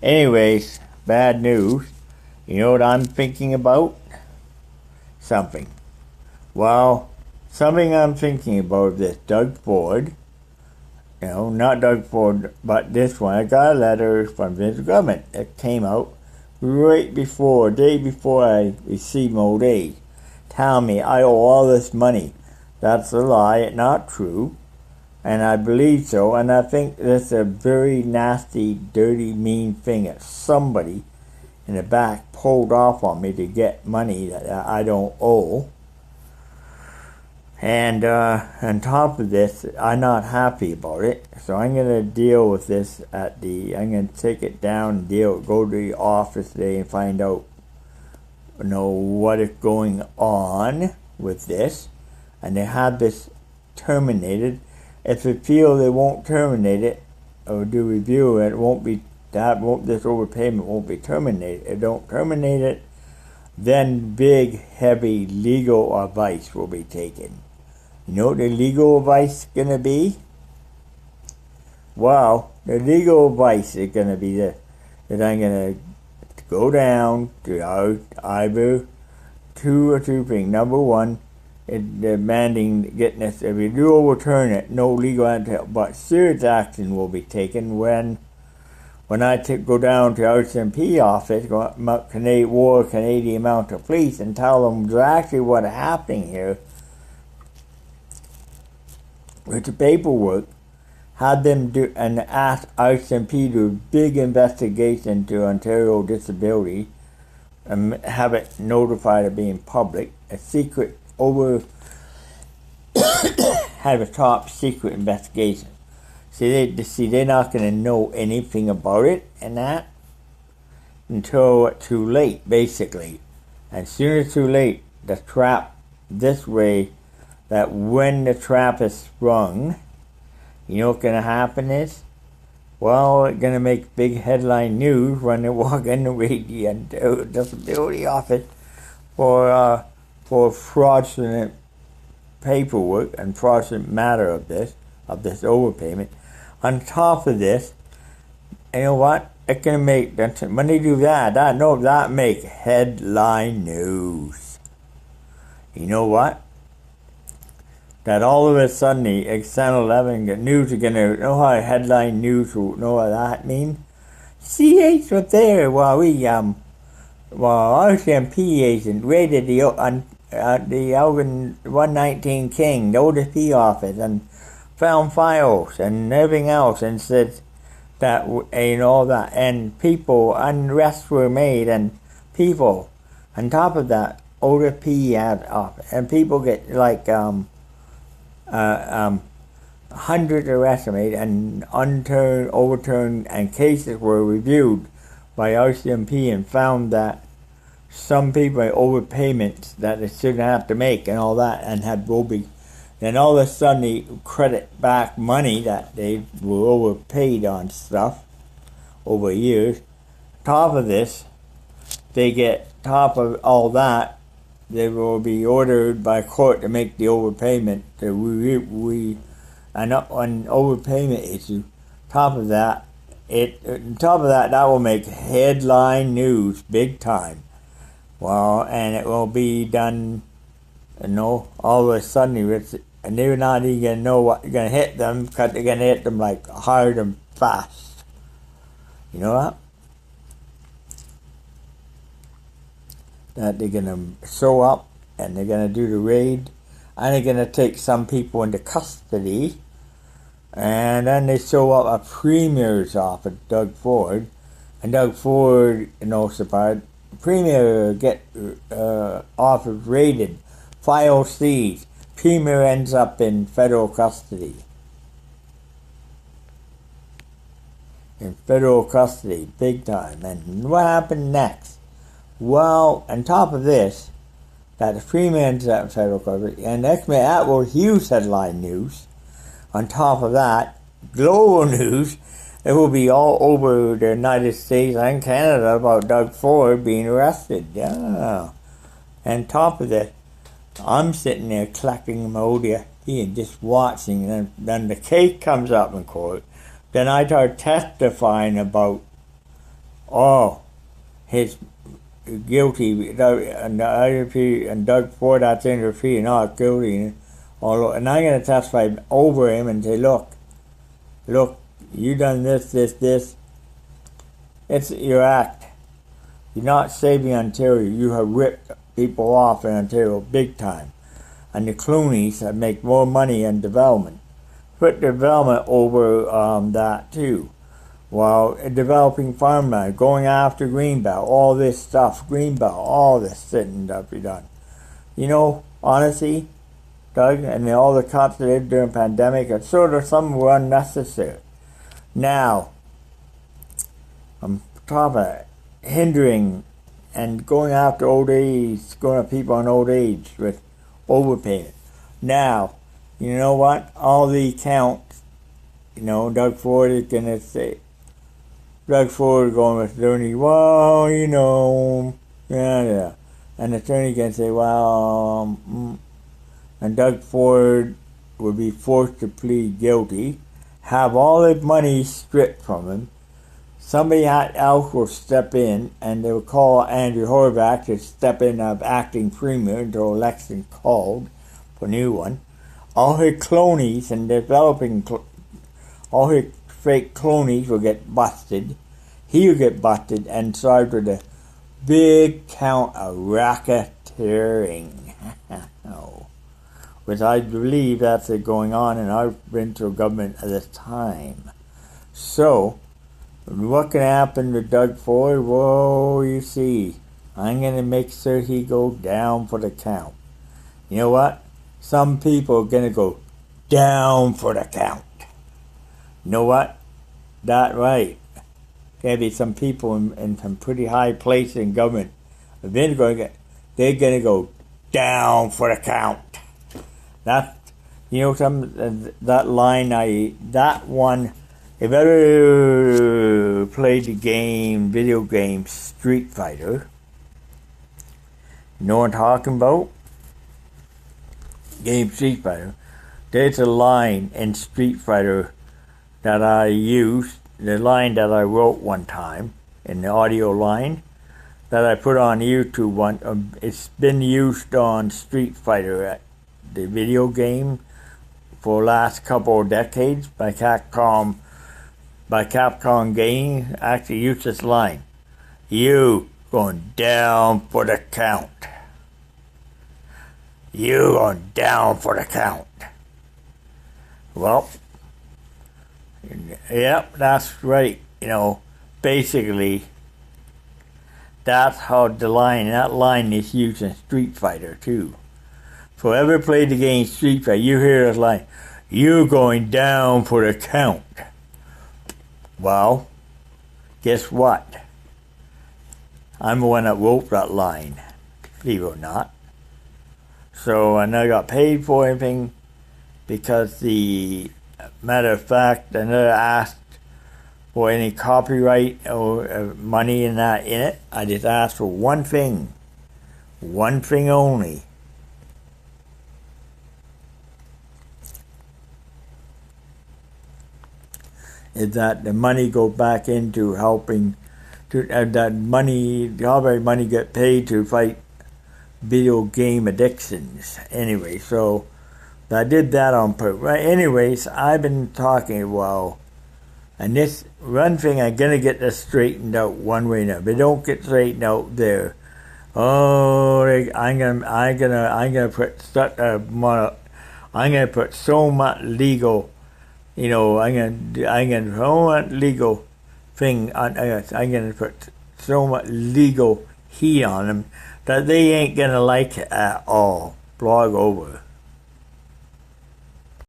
Anyways, bad news. You know what I'm thinking about? Something. Well, something I'm thinking about is this Doug Ford. Not Doug Ford, but this one. I got a letter from the government that came out day before I received my old age, telling me I owe all this money. That's a lie. It's not true. And I believe so. And I think that's a very nasty, dirty, mean thing that somebody in the back pulled off on me to get money that I don't owe. And on top of this, I'm not happy about it. So I'm going to deal with this I'm going to take it down and go to the office today and find out, what is going on with this. And they have this terminated. If they feel they won't terminate it or do review it, this overpayment won't be terminated. If they don't terminate it, then big, heavy legal advice will be taken. You know what the legal advice is going to be? Well, the legal advice is going to be that I'm going to go down to either two things. Number one, demanding getting this. If you do overturn it, no legal action, but serious action will be taken when I go down to RCMP office, Canadian Mounted Police, and tell them exactly what is happening here with the paperwork, had them do and ask RCMP to do a big investigation to Ontario Disability and have it notified of being public, a secret have a top secret investigation. They're not going to know anything about it and that until it's too late, basically. And soon as too late, the trap this way, that when the trap is sprung, you know what's going to happen is? Well, it's going to make big headline news when they walk in the disability office for fraudulent paperwork and fraudulent matter of this overpayment. On top of this, you know what? It's going to make, when they do that make headline news. You know what? That all of a sudden the Channel 11 news are going to know how headline news will know what that means. CH was there while RCMP agent raided the Elgin 119 King, the ODP office, and found files and everything else, and said that that, and people unrest were made, and people on top of that ODP had off, and people get like 100 arrests made and overturned, and cases were reviewed by RCMP and found that some people had overpayments that they shouldn't have to make and all that, and then all of a sudden they credit back money that they were overpaid on stuff over years. Top of this, top of all that, they will be ordered by court to make the overpayment. On overpayment issue. Top of that, that will make headline news big time. Well, and it will be done, all of a sudden, and they're not even going to know what's going to hit them, because they're going to hit them like hard and fast. You know what? That they're going to show up, and they're going to do the raid, and they're going to take some people into custody, and then they show up at Premier's office, Doug Ford, and Doug Ford, surprise, Premier get office raided, file seized, Premier ends up in federal custody. Big time. And what happened next? Well, on top of this, that the Premier ends up in federal custody, and that was huge headline news. On top of that, global news, it will be all over the United States and Canada about Doug Ford being arrested. Yeah. And top of that, I'm sitting there collecting my audio and just watching, and then the case comes up in court. Then I start testifying about Oh, his guilty, and Doug Ford, that's interfering, not guilty. Although, and I'm going to testify over him and say, look, you done this. It's your act. You're not saving Ontario. You have ripped people off in Ontario big time. And the Clooney's have make more money in development. Put development over that too. While developing farmland, going after Greenbelt, all this stuff, Greenbelt, all this sitting to be done. You know, honestly, Doug, and all the cuts they did during the pandemic, and sort of some were unnecessary. Now, I'm talking about hindering and going after old age, going after people on old age with overpayment. Now, you know what? All the accounts, Doug Ford is going to say, Doug Ford going with attorney, well, yeah. And the attorney can say, well, and Doug Ford would be forced to plead guilty, have all his money stripped from him. Somebody else will step in, and they will call Andrew Horvath to step in as acting premier until election called for a new one. All his clonies and developing, all his fake clonies will get busted. He will get busted and charged with a big count of racketeering. Which I believe that's going on in our provincial government at this time. So, what can happen to Doug Ford? Whoa, you see, I'm going to make sure he goes down for the count. You know what? Some people are going to go down for the count. You know what? That right. There'll be some people in some pretty high places in government. They're going to go down for the count. That, that line, that one, if ever played the video game Street Fighter, you know what I'm talking about? Game Street Fighter. There's a line in Street Fighter that I used, the line that I wrote one time, in the audio line, that I put on YouTube. It's been used on Street Fighter, the video game, for the last couple of decades by Capcom Gaming. Actually used this line. You going down for the count. You going down for the count. Well, yep, that's right. Basically, that's how that line is used in Street Fighter too. If you ever played the game Street Fighter, you hear this line, you going down for the count. Well, guess what? I'm the one that wrote that line, believe it or not. So I never got paid for anything because matter of fact, I never asked for any copyright or money in it. I just asked for one thing only. Is that the money go back into helping that money, copyright money get paid to fight video game addictions. Anyway, so I did that on purpose. Right, anyways, I've been talking a while, and this one thing I'm gonna get this straightened out one way now. If they don't get straightened out there, I'm gonna put so much legal. I'm gonna so much legal thing. I'm gonna put so much legal heat on them that they ain't gonna like it at all. Blog over.